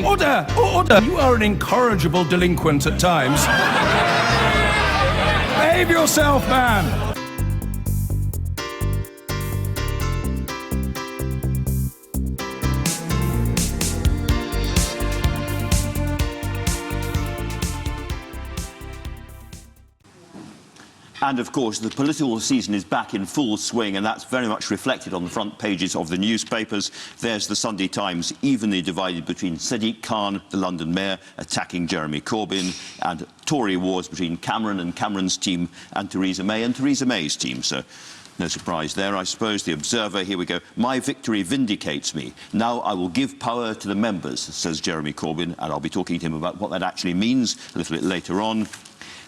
Order! Order! You are an incorrigible delinquent at times. Behave yourself, man! And, of course, the political season is back in full swing, and that's very much reflected on the front pages of the newspapers. There's the Sunday Times, evenly divided between Sadiq Khan, the London mayor, attacking Jeremy Corbyn, and Tory wars between Cameron and Cameron's team and Theresa May and Theresa May's team. So no surprise there, I suppose. The Observer, here we go. My victory vindicates me. Now I will give power to the members, says Jeremy Corbyn, and I'll be talking to him about what that actually means a little bit later on.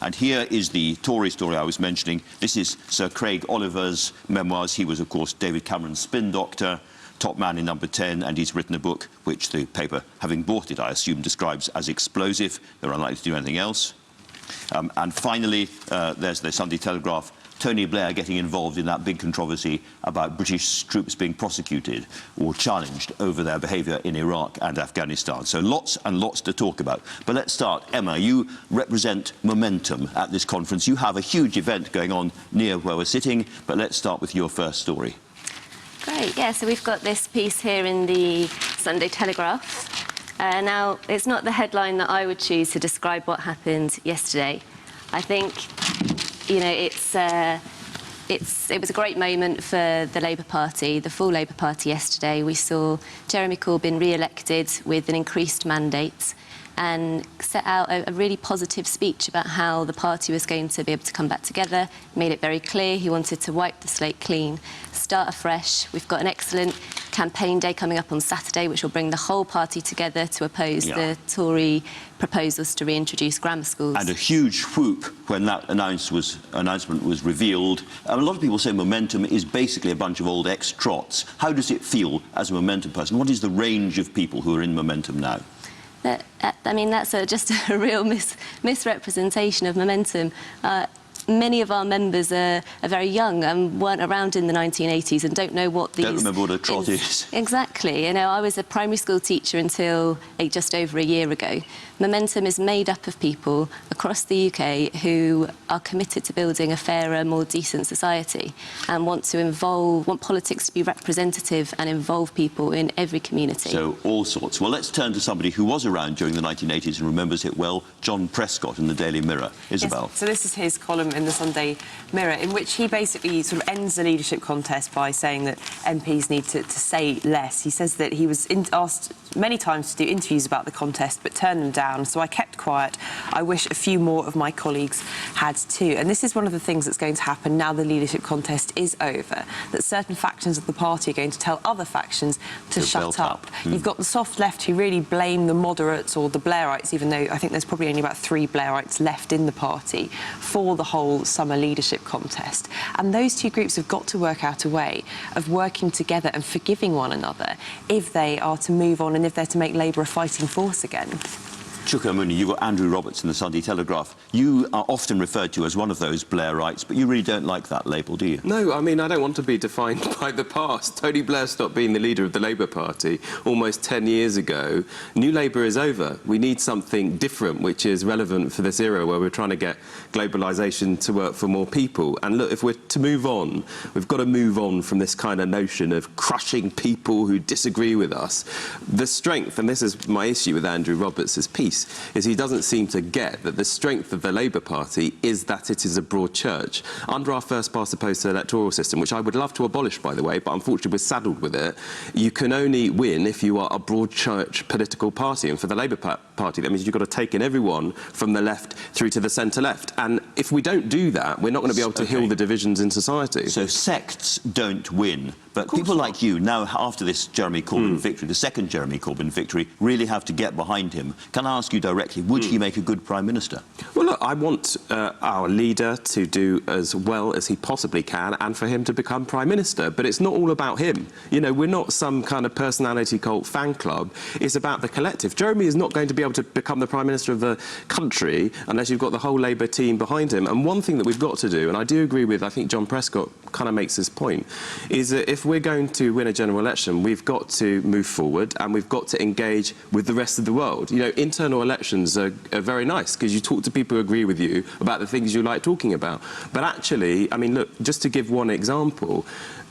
And here is the Tory story I was mentioning. This is Sir Craig Oliver's memoirs. He was, of course, David Cameron's spin doctor, top man in Number 10, and he's written a book which the paper, having bought it, I assume, describes as explosive. They're unlikely to do anything else. And finally, there's the Sunday Telegraph. Tony Blair getting involved in that big controversy about British troops being prosecuted or challenged over their behaviour in Iraq and Afghanistan. So lots and lots to talk about. But let's start. Emma, you represent Momentum at this conference. You have a huge event going on near where we're sitting, but let's start with your first story. Great, yeah, so we've got this piece here in the Sunday Telegraph. Now, it's not the headline that I would choose to describe what happened yesterday. I think, you know, it was a great moment for the Labour Party, the full Labour Party yesterday. We saw Jeremy Corbyn re-elected with an increased mandate and set out a really positive speech about how the party was going to be able to come back together. Made it very clear he wanted to wipe the slate clean, start afresh. We've got an excellent campaign day coming up on Saturday, which will bring the whole party together to oppose the Tory proposals to reintroduce grammar schools. And a huge whoop when that announcement was revealed. A lot of people say Momentum is basically a bunch of old ex-trots. How does it feel as a Momentum person? What is the range of people who are in Momentum now? I mean, that's just a real misrepresentation of Momentum. Many of our members are very young and weren't around in the 1980s and don't know what these... Don't remember what a trot is. Exactly. You know, I was a primary school teacher until just over a year ago. Momentum is made up of people across the UK who are committed to building a fairer, more decent society and want politics to be representative and involve people in every community. So, all sorts. Well, let's turn to somebody who was around during the 1980s and remembers it well, John Prescott in the Daily Mirror. Isabel. Yes. So this is his column in the Sunday Mirror, in which he basically sort of ends the leadership contest by saying that MPs need to say less. He says that he was asked many times to do interviews about the contest, but turned them down. So I kept quiet. I wish a few more of my colleagues had too. And this is one of the things that's going to happen now the leadership contest is over, that certain factions of the party are going to tell other factions to shut up. You've got the soft left who really blame the moderates or the Blairites, even though I think there's probably only about 3 Blairites left in the party, for the whole summer leadership contest. And those two groups have got to work out a way of working together and forgiving one another if they are to move on and if they're to make Labour a fighting force again. Chuka Mooney, you've got Andrew Roberts in the Sunday Telegraph. You are often referred to as one of those Blairites, but you really don't like that label, do you? No, I mean, I don't want to be defined by the past. Tony Blair stopped being the leader of the Labour Party almost 10 years ago. New Labour is over. We need something different, which is relevant for this era where we're trying to get globalisation to work for more people. And look, if we're to move on, we've got to move on from this kind of notion of crushing people who disagree with us. The strength, and this is my issue with Andrew Roberts' piece, is he doesn't seem to get that the strength of the Labour Party is that it is a broad church. Under our first past the post electoral system, which I would love to abolish, by the way, but unfortunately we're saddled with it, you can only win if you are a broad church political party. And for the Labour Party, that means you've got to take in everyone from the left through to the centre-left. And if we don't do that, we're not going to be able to heal the divisions in society. So sects don't win. But people like you, now after this Jeremy Corbyn victory, the second Jeremy Corbyn victory, really have to get behind him. Can I ask ask you directly, would he make a good Prime Minister? Well, look, I want our leader to do as well as he possibly can and for him to become Prime Minister. But it's not all about him. You know, we're not some kind of personality cult fan club. It's about the collective. Jeremy is not going to be able to become the Prime Minister of the country unless you've got the whole Labour team behind him. And one thing that we've got to do, and I do agree with, I think John Prescott kind of makes this point, is that if we're going to win a general election, we've got to move forward and we've got to engage with the rest of the world. You know, internal elections are very nice because you talk to people who agree with you about the things you like talking about. But actually, I mean, look, just to give one example,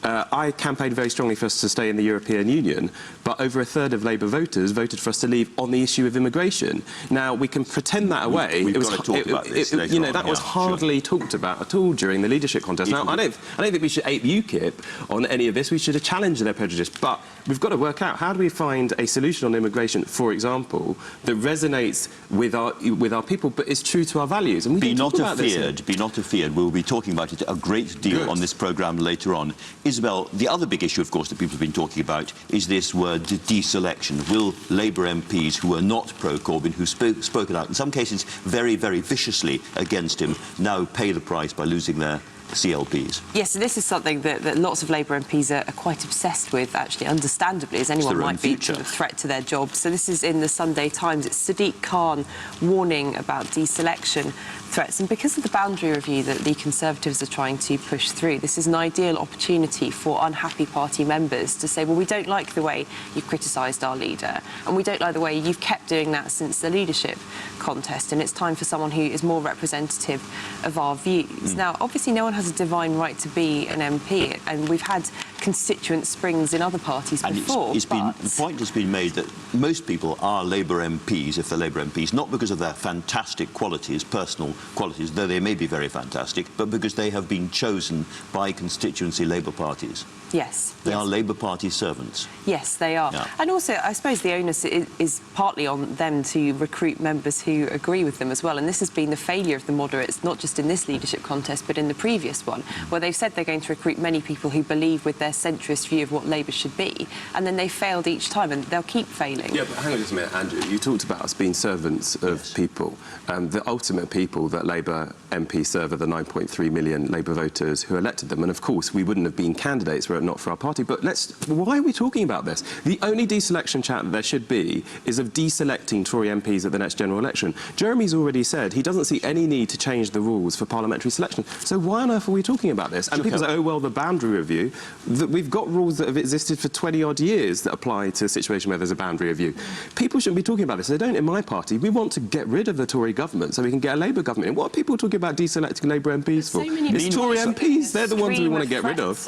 I campaigned very strongly for us to stay in the European Union, but over a third of Labour voters voted for us to leave on the issue of immigration. Now, we can pretend that away. We've got to talk about this later you know, on. that was hardly talked about at all during the leadership contest. Now, I don't think we should ape UKIP on any of this. We should challenge their prejudice. But we've got to work out, how do we find a solution on immigration, for example, that resonates with our people, but is true to our values? And we be not afeared. We'll be talking about it a great deal on this programme later on. Isabel, the other big issue, of course, that people have been talking about is this word deselection. Will Labour MPs who are not pro-Corbyn, who spoken out, in some cases very, very viciously against him, now pay the price by losing their CLPs? Yes, so this is something that lots of Labour MPs are quite obsessed with, actually, understandably, as anyone might be, to the threat to their jobs. So this is in the Sunday Times. It's Sadiq Khan warning about deselection threats. And because of the boundary review that the Conservatives are trying to push through, this is an ideal opportunity for unhappy party members to say, well, we don't like the way you've criticised our leader, and we don't like the way you've kept doing that since the leadership contest, and it's time for someone who is more representative of our views. Now, obviously, no one has a divine right to be an MP, and we've had constituent springs in other parties before. The point has been made that most people are Labour MPs, if they're Labour MPs, not because of their fantastic qualities, personal qualities, though they may be very fantastic, but because they have been chosen by constituency Labour parties. Yes. They are Labour Party servants. Yes, they are. Yeah. And also, I suppose the onus is partly on them to recruit members who agree with them as well. And this has been the failure of the moderates, not just in this leadership contest, but in the previous one, where they've said they're going to recruit many people who believe with their centrist view of what Labour should be, and then they failed each time, and they'll keep failing. Yeah, but hang on just a minute, Andrew. You talked about us being servants of people. The ultimate people that Labour MPs serve are the 9.3 million Labour voters who elected them. And, of course, we wouldn't have been candidates were it not for our party. But why are we talking about this? The only deselection chat that there should be is of deselecting Tory MPs at the next general election. Jeremy's already said he doesn't see any need to change the rules for parliamentary selection. So why on earth are we talking about this? And people say, oh, well, the boundary review. We've got rules that have existed for 20-odd years that apply to a situation where there's a boundary review. People shouldn't be talking about this. They don't in my party. We want to get rid of the Tory government so we can get a Labour government. And what are people talking about deselecting Labour MPs for? It's Tory MPs. They're the ones we want to get rid of.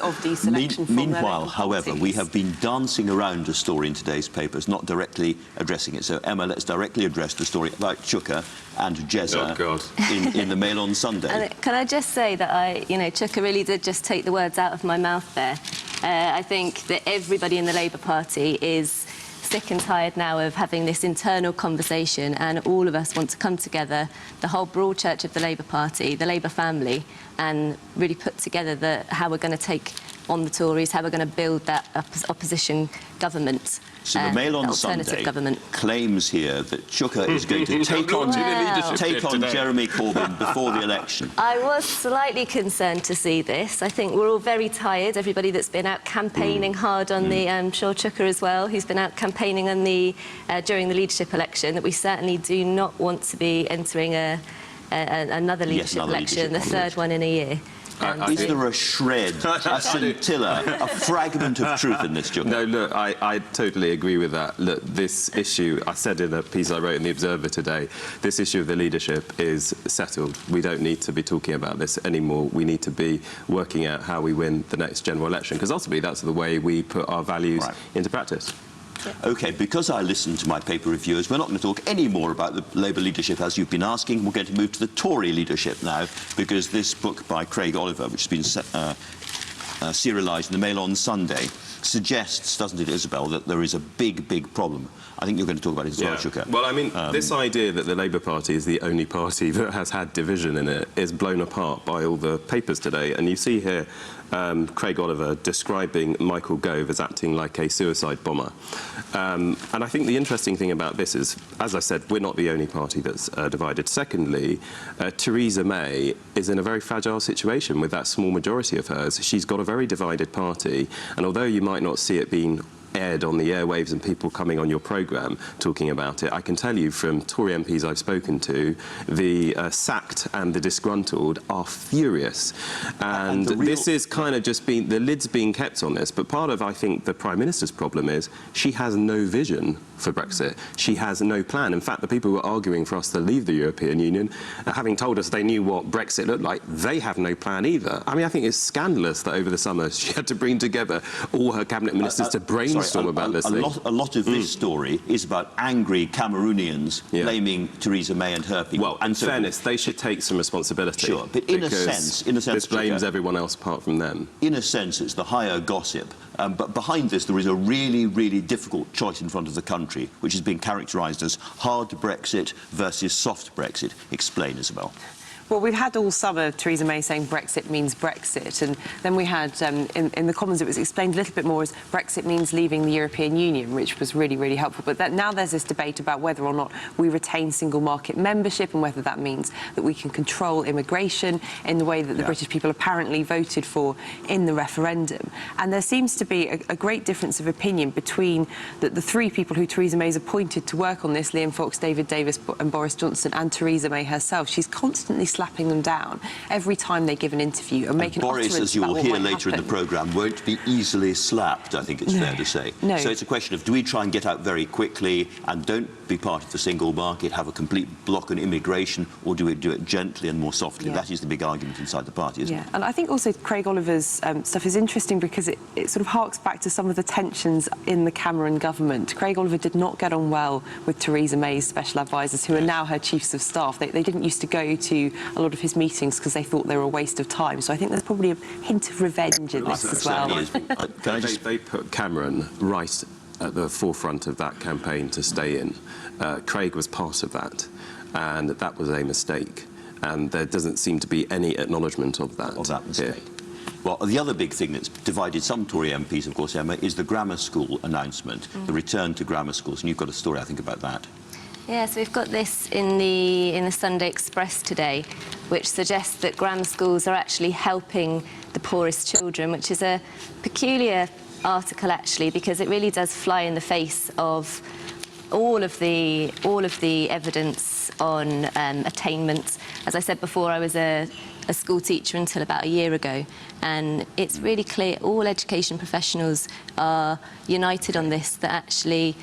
Meanwhile, however, we have been dancing around a story in today's papers, not directly addressing it. So, Emma, let's directly address the story about Chuka and Jezza in the Mail on Sunday. And can I just say that Chuka really did just take the words out of my mouth there. I think that everybody in the Labour Party is sick and tired now of having this internal conversation, and all of us want to come together, the whole broad church of the Labour Party, the Labour family, and really put together how we're going to take on the Tories, how we're going to build that opposition government. So the Mail on Sunday claims here that Chuka is going to take on Jeremy Corbyn before the election. I was slightly concerned to see this. I think we're all very tired, everybody that's been out campaigning hard on the, I'm sure Chuka as well, who's been out campaigning on during the leadership election, that we certainly do not want to be entering another leadership election, the third one in a year. Is there a shred, a scintilla, a fragment of truth in this, Chuka? No, look, I totally agree with that. Look, this issue, I said in a piece I wrote in The Observer today, this issue of the leadership is settled. We don't need to be talking about this anymore. We need to be working out how we win the next general election, because ultimately that's the way we put our values into practice. OK, because I listened to my paper reviewers, we're not going to talk any more about the Labour leadership as you've been asking. We're going to move to the Tory leadership now, because this book by Craig Oliver, which has been serialised in the Mail on Sunday suggests, doesn't it, Isabel, that there is a big, big problem. I think you're going to talk about it as well, Shuka. Well, I mean, this idea that the Labour Party is the only party that has had division in it is blown apart by all the papers today. And you see here Craig Oliver describing Michael Gove as acting like a suicide bomber. And I think the interesting thing about this is, as I said, we're not the only party that's divided. Secondly, Theresa May is in a very fragile situation with that small majority of hers. She's got a very divided party, and although you might not see it being aired on the airwaves and people coming on your programme talking about it, I can tell you from Tory MPs I've spoken to, the sacked and the disgruntled are furious. And this is kind of just been, the lid's being kept on this, but part of, I think, the Prime Minister's problem is she has no vision for Brexit. She has no plan. In fact, the people who are arguing for us to leave the European Union, having told us they knew what Brexit looked like, they have no plan either. I mean, I think it's scandalous that over the summer she had to bring together all her cabinet ministers to brainstorm about this thing. A lot of this story is about angry Cameroonians blaming Theresa May and her people. Well, in fairness, they should take some responsibility. Sure, but in a sense, this blames everyone else apart from them. In a sense, it's the higher gossip. But behind this, there is a really, really difficult choice in front of the country, which has been characterised as hard Brexit versus soft Brexit. Explain, Isabel. Well, we've had all summer Theresa May saying Brexit means Brexit, and then we had, in the Commons, it was explained a little bit more as Brexit means leaving the European Union, which was really, really helpful. But now there's this debate about whether or not we retain single market membership and whether that means that we can control immigration in the way that the British people apparently voted for in the referendum. And there seems to be a great difference of opinion between the three people who Theresa May's appointed to work on this, Liam Fox, David Davis and Boris Johnson, and Theresa May herself. She's constantly slapping them down every time they give an interview and making Boris, as you will hear later in the programme, won't be easily slapped, I think it's fair to say. No. So it's a question of, do we try and get out very quickly and don't be part of the single market, have a complete block on immigration, or do we do it gently and more softly? That is the big argument inside the party, isn't it? And I think also Craig Oliver's stuff is interesting because it sort of harks back to some of the tensions in the Cameron government. Craig Oliver did not get on well with Theresa May's special advisers, who are now her chiefs of staff. They didn't used to go to a lot of his meetings because they thought they were a waste of time. So I think there's probably a hint of revenge in this as well. They put Cameron right at the forefront of that campaign to stay in. Craig was part of that, and that was a mistake. And there doesn't seem to be any acknowledgement of that. Of that mistake. Well, the other big thing that's divided some Tory MPs, of course, Emma, is the grammar school announcement, the return to grammar schools. And you've got a story, I think, about that. Yeah, so we've got this in the Sunday Express today, which suggests that grammar schools are actually helping the poorest children, which is a peculiar article, actually, because it really does fly in the face of all of the evidence on attainment. As I said before, I was a school teacher until about a year ago, and it's really clear all education professionals are united on this, that actually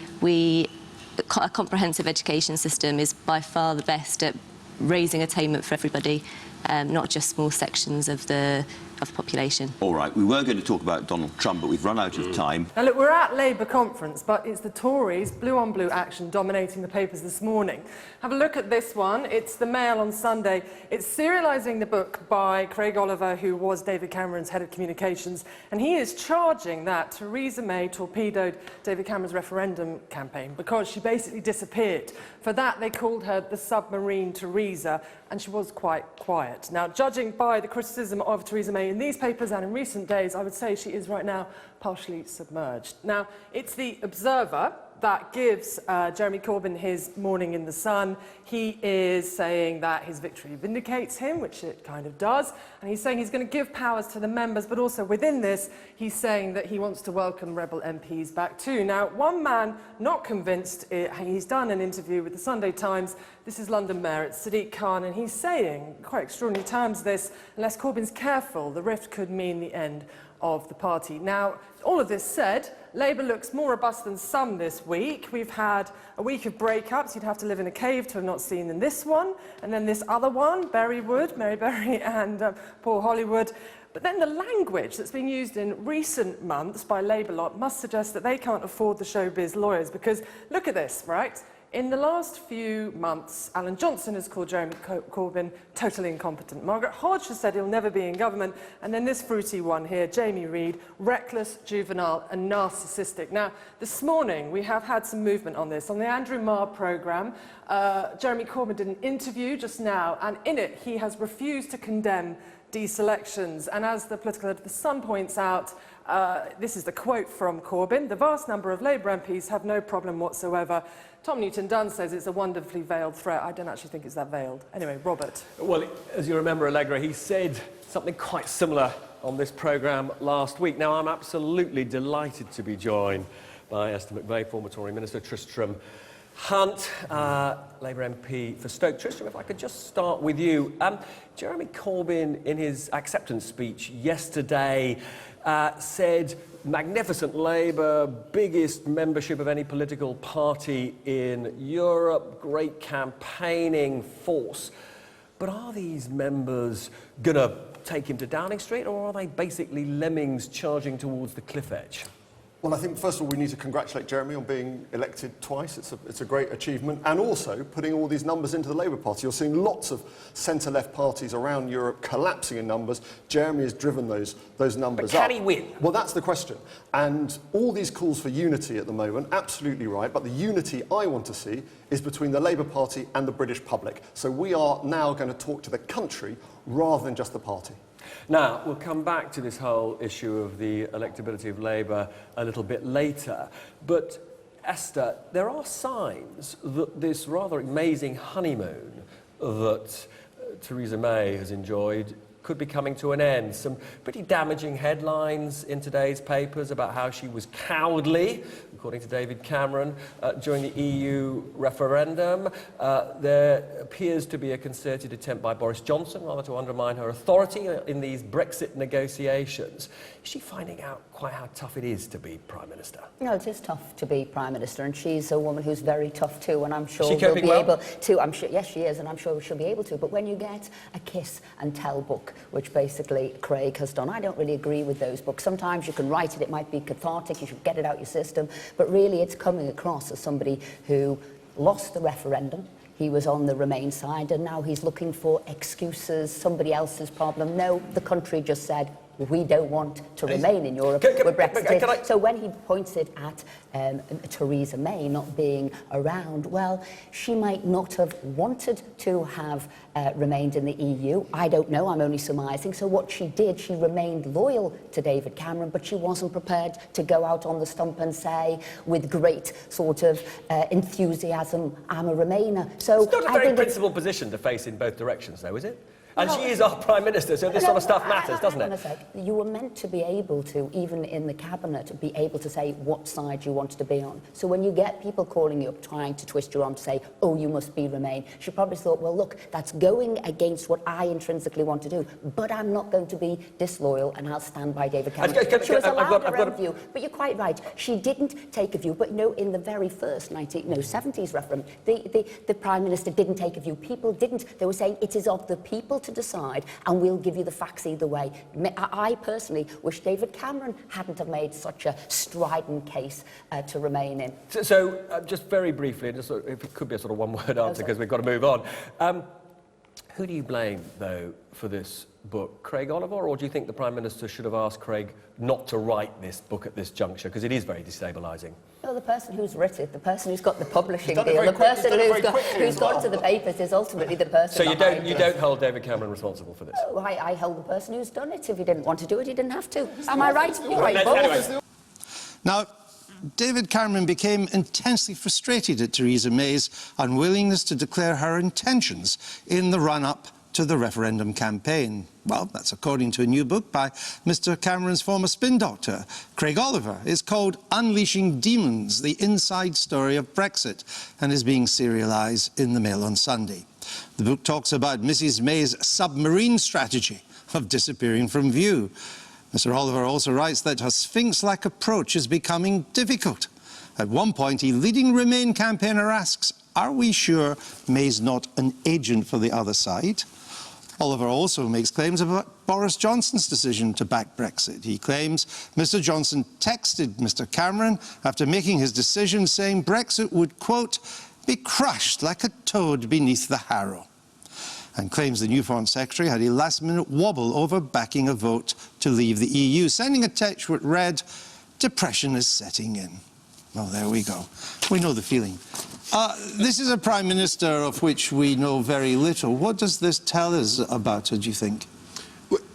a comprehensive education system is by far the best at raising attainment for everybody, not just small sections of the population. All right, we were going to talk about Donald Trump, but we've run out of time. Now, look, we're at Labour conference, but it's the Tories' blue-on-blue action dominating the papers this morning. Have a look at this one. It's the Mail on Sunday. It's serialising the book by Craig Oliver, who was David Cameron's head of communications, and he is charging that Theresa May torpedoed David Cameron's referendum campaign because she basically disappeared. For that, they called her the submarine Theresa, and she was quite quiet. Now, judging by the criticism of Theresa May in these papers and in recent days, I would say she is right now partially submerged. Now, it's the Observer that gives Jeremy Corbyn his morning in the sun. He is saying that his victory vindicates him, which it kind of does, and he's saying he's going to give powers to the members, but also within this, he's saying that he wants to welcome rebel MPs back too. Now, one man not convinced, he's done an interview with the Sunday Times. This is London Mayor, it's Sadiq Khan, and he's saying, quite extraordinary terms this, unless Corbyn's careful, the rift could mean the end of the party. Now, all of this said, Labour looks more robust than some this week. We've had a week of breakups. You'd have to live in a cave to have not seen in this one. And then this other one, Berrywood, Mary Berry and Paul Hollywood. But then the language that's been used in recent months by Labour lot must suggest that they can't afford the showbiz lawyers, because look at this, right? In the last few months, Alan Johnson has called Jeremy Corbyn totally incompetent. Margaret Hodge has said he'll never be in government. And then this fruity one here, Jamie Reid, reckless, juvenile and narcissistic. Now, this morning we have had some movement on this. On the Andrew Marr programme, Jeremy Corbyn did an interview just now, and in it he has refused to condemn deselections. And as the political editor of The Sun points out, this is the quote from Corbyn: "The vast number of Labour MPs have no problem whatsoever." Tom Newton-Dunn says it's a wonderfully veiled threat. I don't actually think it's that veiled. Anyway, Robert. Well, as you remember, Allegra, he said something quite similar on this programme last week. Now, I'm absolutely delighted to be joined by Esther McVey, former Tory Minister, Tristram Hunt, Labour MP for Stoke. Tristram, if I could just start with you. Jeremy Corbyn, in his acceptance speech yesterday, said magnificent Labour, biggest membership of any political party in Europe, great campaigning force. But are these members going to take him to Downing Street, or are they basically lemmings charging towards the cliff edge? Well, I think, first of all, we need to congratulate Jeremy on being elected twice. It's a great achievement. And also putting all these numbers into the Labour Party. You're seeing lots of centre-left parties around Europe collapsing in numbers. Jeremy has driven those numbers up. But can he win? Well, that's the question. And all these calls for unity at the moment, absolutely right. But the unity I want to see is between the Labour Party and the British public. So we are now going to talk to the country rather than just the party. Now, we'll come back to this whole issue of the electability of Labour a little bit later. But, Esther, there are signs that this rather amazing honeymoon that Theresa May has enjoyed could be coming to an end. Some pretty damaging headlines in today's papers about how she was cowardly, according to David Cameron, during the EU referendum. There appears to be a concerted attempt by Boris Johnson rather to undermine her authority in these Brexit negotiations. Is she finding out quite how tough it is to be Prime Minister? No, it is tough to be Prime Minister, and she's a woman who's very tough too, and I'm sure she'll be able to. I'm sure, yes, she is, and I'm sure she'll be able to. But when you get a kiss and tell book, which basically Craig has done, I don't really agree with those books. Sometimes you can write it, it might be cathartic, you should get it out your system, but really it's coming across as somebody who lost the referendum. He was on the Remain side, and now he's looking for excuses, somebody else's problem. No, the country just said, we don't want to remain in Europe with Brexit. So when he points it at Theresa May not being around, well, she might not have wanted to have remained in the EU. I don't know, I'm only surmising. So what she did, she remained loyal to David Cameron, but she wasn't prepared to go out on the stump and say, with great sort of enthusiasm, I'm a Remainer. So it's not a very principled position to face in both directions, though, is it? And she is our Prime Minister, so this sort of stuff matters, doesn't it? Hang on a sec. You were meant to be able to, even in the Cabinet, be able to say what side you wanted to be on. So when you get people calling you up, trying to twist your arm to say, oh, you must be Remain, she probably thought, well, look, that's going against what I intrinsically want to do, but I'm not going to be disloyal and I'll stand by David Cameron. She was allowed her own view, but you're quite right. She didn't take a view, but no, in the very first 70s referendum, the Prime Minister didn't take a view. People didn't. They were saying it is of the people to decide, and we'll give you the facts either way. I personally wish David Cameron hadn't have made such a strident case to remain in. So just very briefly, and just if it could be a sort of one-word answer because we've got to move on. Who do you blame, though, for this book? Craig Oliver, or do you think the Prime Minister should have asked Craig not to write this book at this juncture, because it is very destabilising? Well, the person who's written it, the person who's got the publishing deal, the person who's got to the papers is ultimately the person. So you don't hold David Cameron responsible for this? No, I hold the person who's done it. If he didn't want to do it, he didn't have to. Am I right? You're right, Bob. Now, David Cameron became intensely frustrated at Theresa May's unwillingness to declare her intentions in the run-up to the referendum campaign. Well, that's according to a new book by Mr Cameron's former spin doctor, Craig Oliver. It's called Unleashing Demons, the Inside Story of Brexit, and is being serialised in the Mail on Sunday. The book talks about Mrs May's submarine strategy of disappearing from view. Mr Oliver also writes that her Sphinx-like approach is becoming difficult. At one point, a leading Remain campaigner asks, are we sure May's not an agent for the other side? Oliver also makes claims about Boris Johnson's decision to back Brexit. He claims Mr Johnson texted Mr Cameron after making his decision saying Brexit would, quote, be crushed like a toad beneath the harrow, and claims the new Foreign Secretary had a last-minute wobble over backing a vote to leave the EU, sending a text which read, "Depression is setting in." Well, there we go. We know the feeling. This is a Prime Minister of which we know very little. What does this tell us about her, do you think?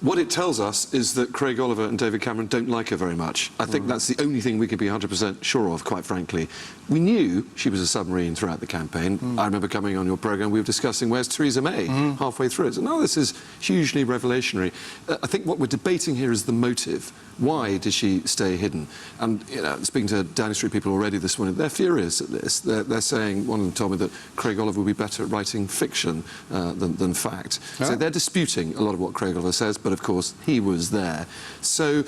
What it tells us is that Craig Oliver and David Cameron don't like her very much. I think that's the only thing we could be 100% sure of, quite frankly. We knew she was a submarine throughout the campaign. I remember coming on your programme, we were discussing where's Theresa May halfway through it. So now this is hugely revelationary. I think what we're debating here is the motive. Why did she stay hidden? And, you know, speaking to Downing Street people already this morning, they're furious at this. They're saying, one of them told me that Craig Oliver would be better at writing fiction than fact. So they're disputing a lot of what Craig Oliver says, but of course he was there. So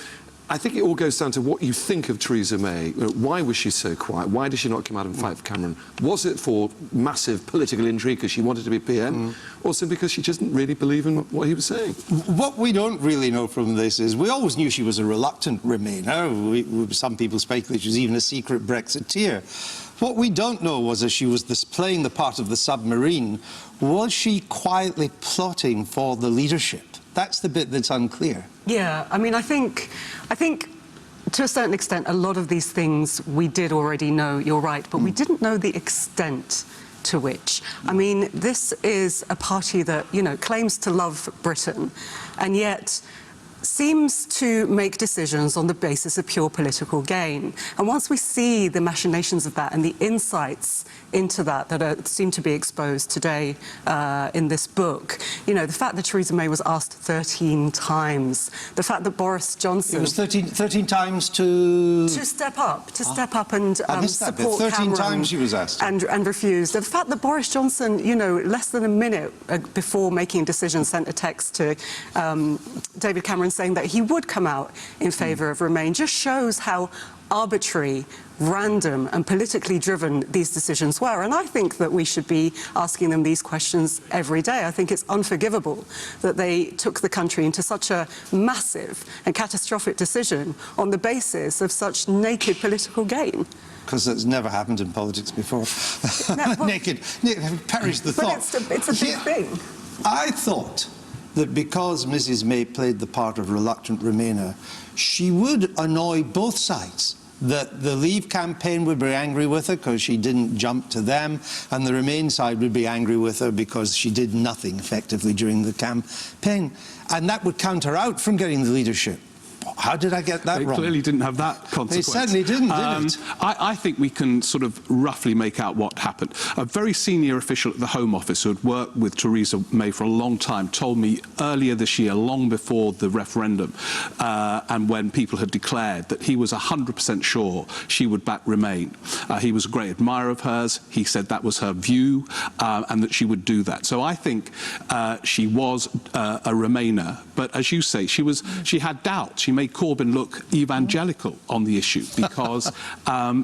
I think it all goes down to what you think of Theresa May. You know, why was she so quiet? Why did she not come out and fight for Cameron? Was it for massive political intrigue because she wanted to be PM, or simply because she just didn't really believe in what he was saying? What we don't really know from this is we always knew she was a reluctant Remainer. Some people speculate she was even a secret Brexiteer. What we don't know was, as she was playing the part of the submarine, was she quietly plotting for the leadership? That's the bit that's unclear. Yeah, I mean, I think to a certain extent, a lot of these things we did already know, you're right, but we didn't know the extent to which. I mean, this is a party that, you know, claims to love Britain, and yet seems to make decisions on the basis of pure political gain. And once we see the machinations of that and the insights into that seem to be exposed today in this book, you know, the fact that Theresa May was asked 13 times, the fact that Boris Johnson... It was 13 times to... To step up and support 13 Cameron times she was asked. And refused. The fact that Boris Johnson, you know, less than a minute before making a decision, sent a text to David Cameron saying that he would come out in favour of Remain, just shows how arbitrary, random and politically driven these decisions were. And I think that we should be asking them these questions every day. I think it's unforgivable that they took the country into such a massive and catastrophic decision on the basis of such naked political gain. Because that's never happened in politics before. Naked. Perish the thought. But it's a big thing. I thought that because Mrs May played the part of reluctant Remainer, she would annoy both sides. That the Leave campaign would be angry with her because she didn't jump to them, and the Remain side would be angry with her because she did nothing effectively during the campaign. And that would count her out from getting the leadership. How did I get that wrong? It clearly didn't have that consequence. It certainly didn't, did it? I think we can sort of roughly make out what happened. A very senior official at the Home Office who had worked with Theresa May for a long time told me earlier this year, long before the referendum, and when people had declared that he was 100% sure she would back Remain. He was a great admirer of hers. He said that was her view, and that she would do that. So I think she was a Remainer. But as you say, she had doubts. She made Corbyn look evangelical on the issue because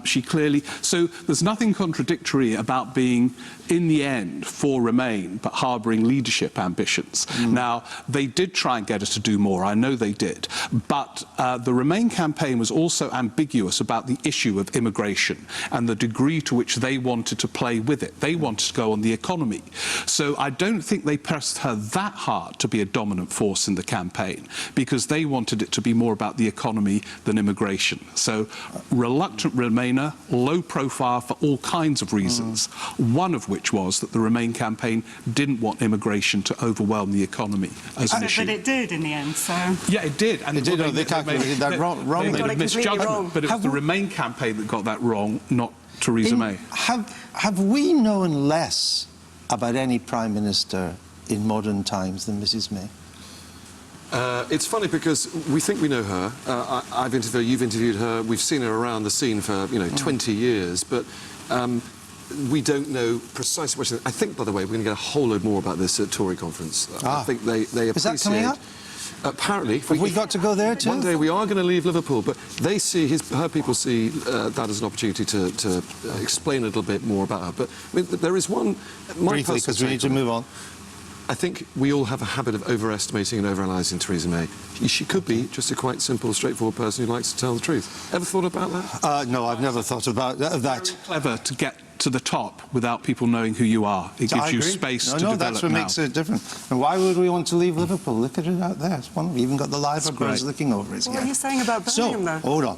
she clearly... So there's nothing contradictory about being, in the end, for Remain, but harbouring leadership ambitions. Now, they did try and get us to do more. I know they did. But the Remain campaign was also ambiguous about the issue of immigration and the degree to which they wanted to play with it. They wanted to go on the economy. So I don't think they pressed her that hard to be a dominant force in the campaign because they wanted it to be more about the economy than immigration. So reluctant Remainer, low profile for all kinds of reasons, one of which was that the Remain campaign didn't want immigration to overwhelm the economy as an issue. But it did in the end, so... Yeah, it did. And they calculated that wrong. They made a misjudgment, wrong. but it was the Remain campaign that got that wrong, not Theresa May. Have we known less about any Prime Minister in modern times than Mrs May? It's funny because we think we know her. I've interviewed her, you've interviewed her, we've seen her around the scene for, 20 years, but we don't know precisely what she... I think, by the way, we're going to get a whole load more about this at Tory conference. I think they appreciate... Is that coming up? Apparently. Have we got to go there too? One day we are going to leave Liverpool, but they see, her people see that as an opportunity to explain a little bit more about her. But I mean, there is one... Briefly, because we need to move on. I think we all have a habit of overestimating and overanalyzing Theresa May. She could be just a quite simple, straightforward person who likes to tell the truth. Ever thought about that? No, I've never thought about that. Very clever to get to the top without people knowing who you are. It gives you agree. space to No, develop that's what now. makes it different. And why would we want to leave Liverpool? Look at it out there. It's one, we even got the live It's birds great. looking over it. What are you saying about Birmingham, though? Hold on.